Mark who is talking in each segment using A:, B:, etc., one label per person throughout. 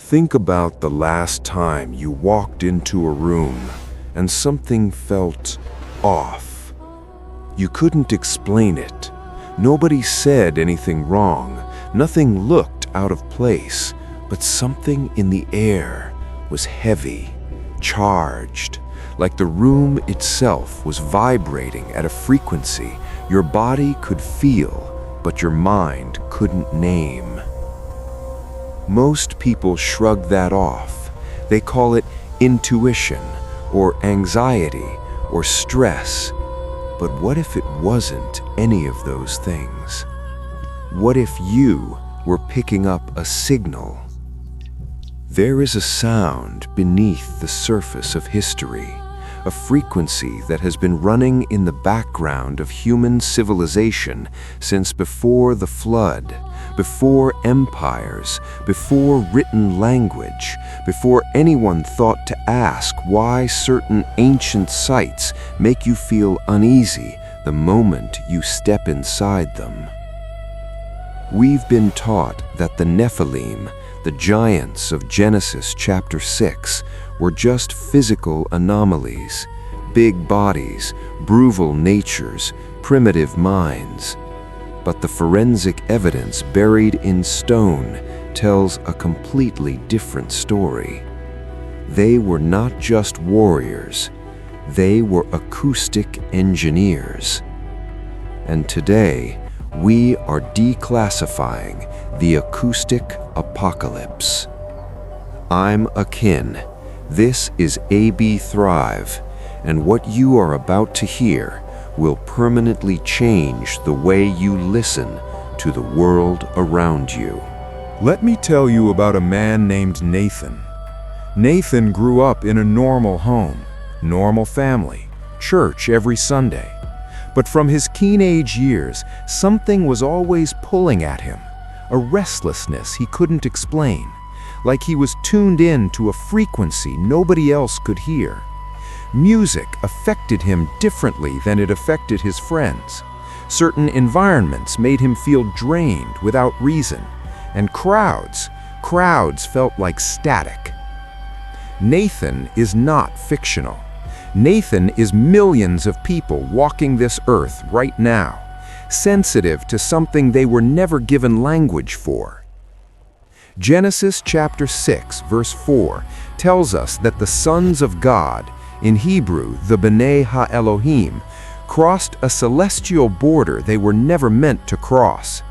A: Think about the last time you walked into a room and something felt off. You couldn't explain it. Nobody said anything wrong. Nothing looked out of place, but something in the air was heavy, charged, like the room itself was vibrating at a frequency your body could feel, but your mind couldn't name. Most people shrug that off. They call it intuition, or anxiety, or stress. But what if it wasn't any of those things? What if you were picking up a signal? There is a sound beneath the surface of history, a frequency that has been running in the background of human civilization since before the flood, before empires, before written language, before anyone thought to ask why certain ancient sites make you feel uneasy the moment you step inside them. We've been taught that the Nephilim, the giants of Genesis chapter 6, were just physical anomalies, big bodies, brutal natures, primitive minds. But the forensic evidence buried in stone tells a completely different story. They were not just warriors, they were acoustic engineers. And today, we are declassifying the acoustic apocalypse. I'm Akin. This is ABthrive, and what you are about to hear will permanently change the way you listen to the world around you.
B: Let me tell you about a man named Nathan. Nathan grew up in a normal home, normal family, church every Sunday. But from his teenage years, something was always pulling at him, a restlessness he couldn't explain, like he was tuned in to a frequency nobody else could hear. Music affected him differently than it affected his friends. Certain environments made him feel drained without reason, and crowds felt like static. Nathan is not fictional. Nathan is millions of people walking this earth right now, sensitive to something they were never given language for. Genesis chapter 6, verse 4 tells us that the sons of God, in Hebrew, the B'nai Ha-Elohim, crossed a celestial border they were never meant to cross.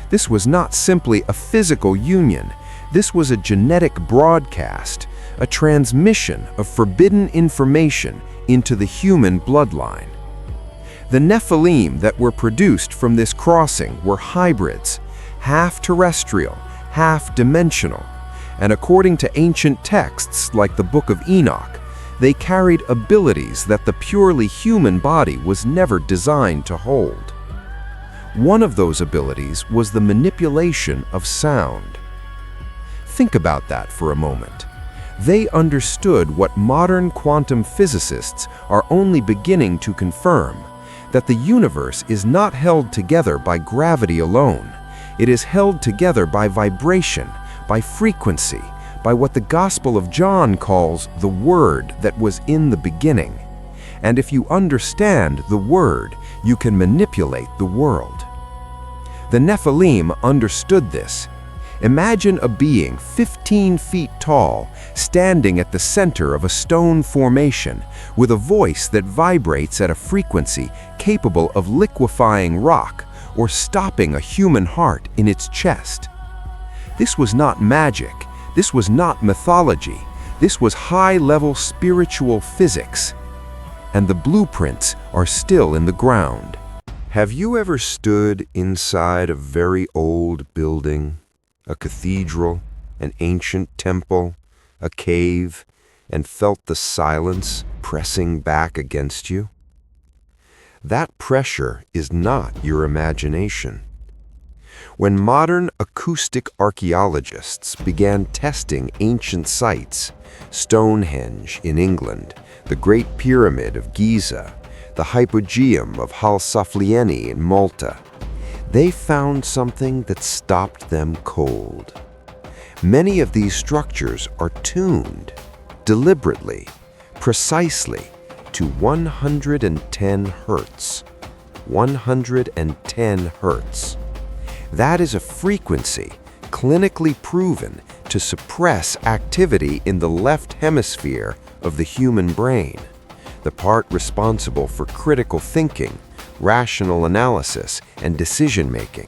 B: This was not simply a physical union. This was a genetic broadcast, a transmission of forbidden information into the human bloodline. The Nephilim that were produced from this crossing were hybrids, half terrestrial, half-dimensional, and according to ancient texts like the Book of Enoch, they carried abilities that the purely human body was never designed to hold. One of those abilities was the manipulation of sound. Think about that for a moment. They understood what modern quantum physicists are only beginning to confirm, that the universe is not held together by gravity alone. It is held together by vibration, by frequency, by what the Gospel of John calls the Word that was in the beginning. And if you understand the Word, you can manipulate the world. The Nephilim understood this. Imagine a being 15 feet tall, standing at the center of a stone formation, with a voice that vibrates at a frequency capable of liquefying rock or stopping a human heart in its chest. This was not magic. This was not mythology. This was high-level spiritual physics. And the blueprints are still in the ground.
A: Have you ever stood inside a very old building, a cathedral, an ancient temple, a cave, and felt the silence pressing back against you? That pressure is not your imagination. When modern acoustic archaeologists began testing ancient sites, Stonehenge in England, the Great Pyramid of Giza, the Hypogeum of Halsaflieni in Malta, they found something that stopped them cold. Many of these structures are tuned, deliberately, precisely, to 110 hertz. 110 hertz. That is a frequency clinically proven to suppress activity in the left hemisphere of the human brain, the part responsible for critical thinking, rational analysis, and decision-making.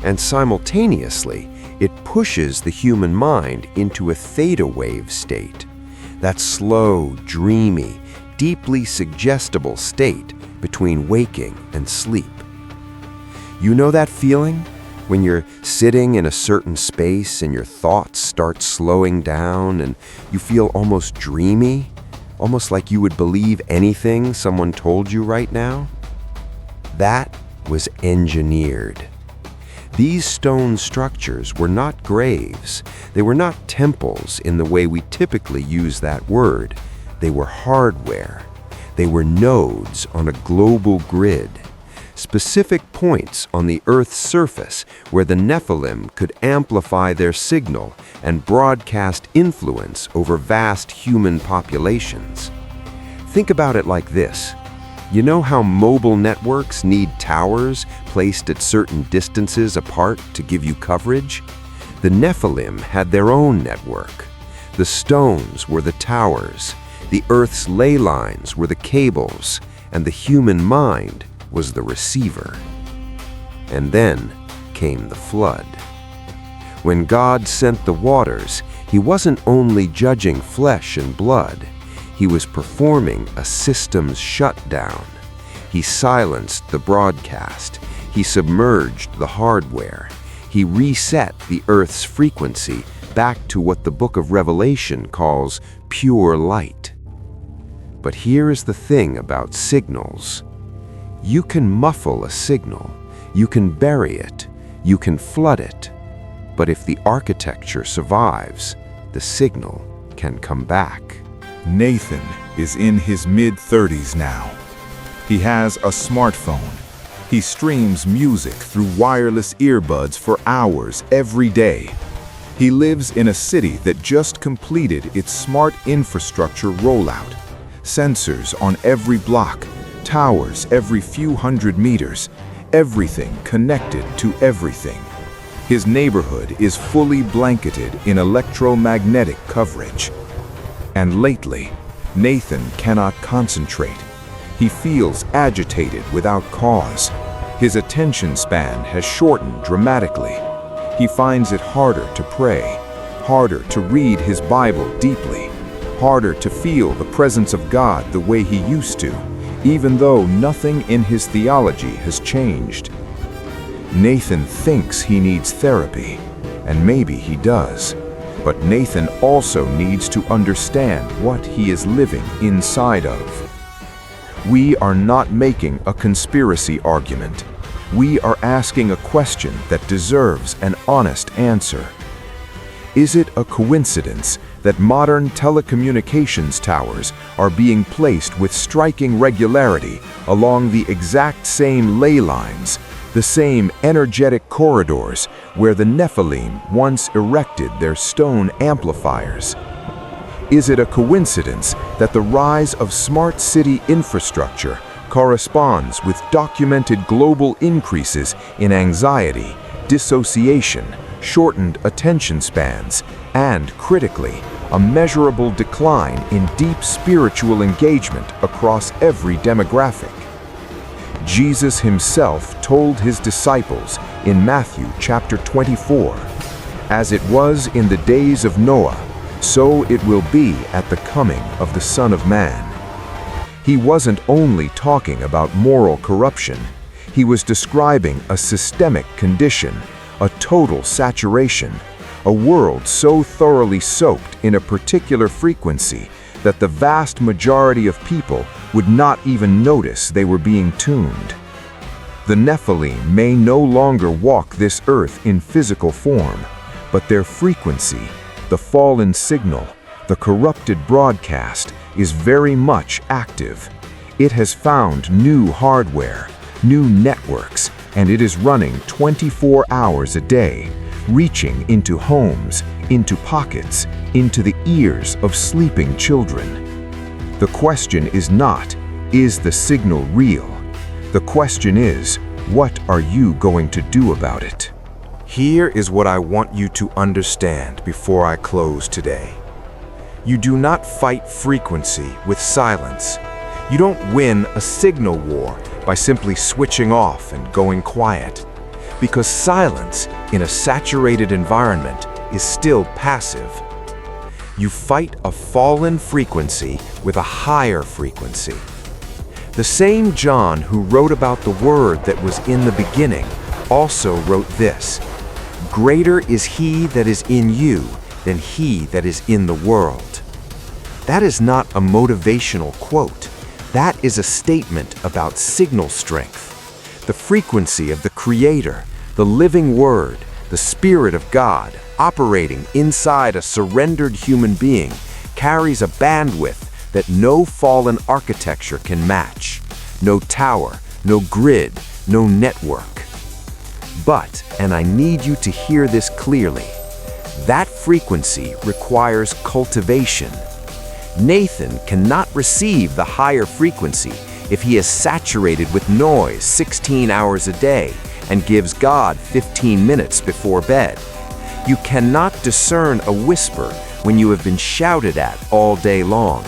A: And simultaneously, it pushes the human mind into a theta wave state, that slow, dreamy, deeply suggestible state between waking and sleep. You know that feeling? When you're sitting in a certain space and your thoughts start slowing down and you feel almost dreamy, almost like you would believe anything someone told you right now? That was engineered. These stone structures were not graves. They were not temples in the way we typically use that word. They were hardware. They were nodes on a global grid, specific points on the Earth's surface where the Nephilim could amplify their signal and broadcast influence over vast human populations. Think about it like this. You know how mobile networks need towers placed at certain distances apart to give you coverage? The Nephilim had their own network. The stones were the towers, the Earth's ley lines were the cables, and the human mind was the receiver. And then came the flood. When God sent the waters, He wasn't only judging flesh and blood. He was performing a systems shutdown. He silenced the broadcast. He submerged the hardware. He reset the Earth's frequency back to what the book of Revelation calls pure light. But here is the thing about signals. You can muffle a signal. You can bury it. You can flood it. But if the architecture survives, the signal can come back.
B: Nathan is in his mid-30s now. He has a smartphone. He streams music through wireless earbuds for hours every day. He lives in a city that just completed its smart infrastructure rollout. Sensors on every block, towers every few hundred meters, everything connected to everything. His neighborhood is fully blanketed in electromagnetic coverage. And lately, Nathan cannot concentrate. He feels agitated without cause. His attention span has shortened dramatically. He finds it harder to pray, harder to read his Bible deeply, harder to feel the presence of God the way he used to, even though nothing in his theology has changed. Nathan thinks he needs therapy, and maybe he does. But Nathan also needs to understand what he is living inside of. We are not making a conspiracy argument. We are asking a question that deserves an honest answer. Is it a coincidence that modern telecommunications towers are being placed with striking regularity along the exact same ley lines, the same energetic corridors where the Nephilim once erected their stone amplifiers? Is it a coincidence that the rise of smart city infrastructure corresponds with documented global increases in anxiety, dissociation, shortened attention spans, and, critically, a measurable decline in deep spiritual engagement across every demographic? Jesus himself told his disciples in Matthew chapter 24, "As it was in the days of Noah, so it will be at the coming of the Son of Man." He wasn't only talking about moral corruption. He was describing a systemic condition, a total saturation, a world so thoroughly soaked in a particular frequency that the vast majority of people would not even notice they were being tuned. The Nephilim may no longer walk this earth in physical form, but their frequency, the fallen signal, the corrupted broadcast, is very much active. It has found new hardware, new networks, and it is running 24 hours a day, reaching into homes, into pockets, into the ears of sleeping children. The question is not, is the signal real? The question is, what are you going to do about it?
A: Here is what I want you to understand before I close today. You do not fight frequency with silence. You don't win a signal war by simply switching off and going quiet. Because silence in a saturated environment is still passive. You fight a fallen frequency with a higher frequency. The same John who wrote about the Word that was in the beginning also wrote this: "Greater is he that is in you than he that is in the world." That is not a motivational quote. That is a statement about signal strength. The frequency of the Creator, the living Word, the Spirit of God, operating inside a surrendered human being, carries a bandwidth that no fallen architecture can match. No tower, no grid, no network. But, and I need you to hear this clearly, that frequency requires cultivation. Nathan cannot receive the higher frequency if he is saturated with noise 16 hours a day and gives God 15 minutes before bed. You cannot discern a whisper when you have been shouted at all day long.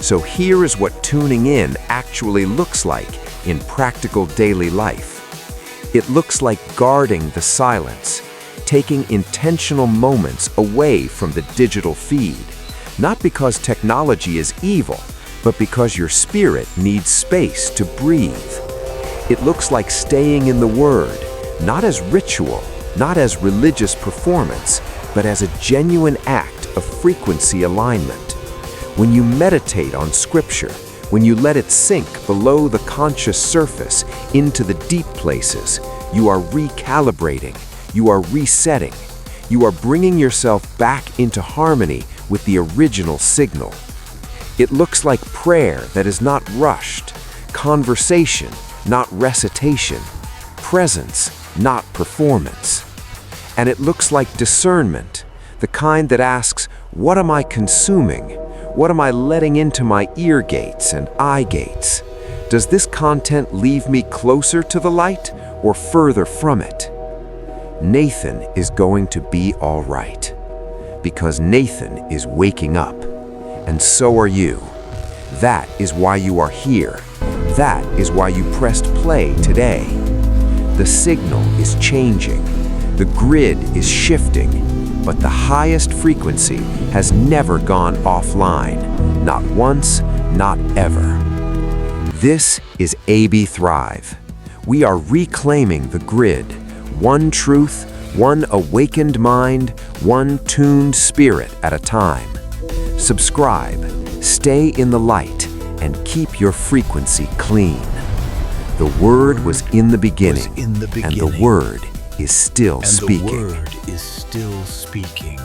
A: So here is what tuning in actually looks like in practical daily life. It looks like guarding the silence, taking intentional moments away from the digital feed, not because technology is evil, but because your spirit needs space to breathe. It looks like staying in the Word, not as ritual, not as religious performance, but as a genuine act of frequency alignment. When you meditate on Scripture, when you let it sink below the conscious surface into the deep places, you are recalibrating, you are resetting, you are bringing yourself back into harmony with the original signal. It looks like prayer that is not rushed, conversation, not recitation, presence, not performance. And it looks like discernment, the kind that asks, what am I consuming? What am I letting into my ear gates and eye gates? Does this content leave me closer to the light or further from it? Nathan is going to be all right, because Nathan is waking up, and so are you. That is why you are here. That is why you pressed play today. The signal is changing. The grid is shifting, but the highest frequency has never gone offline. Not once, not ever. This is ABthrive. We are reclaiming the grid. One truth, one awakened mind, one tuned spirit at a time. Subscribe, stay in the light, and keep your frequency clean. The Word was in the beginning, and the Word is still speaking.
C: And the Word is still speaking.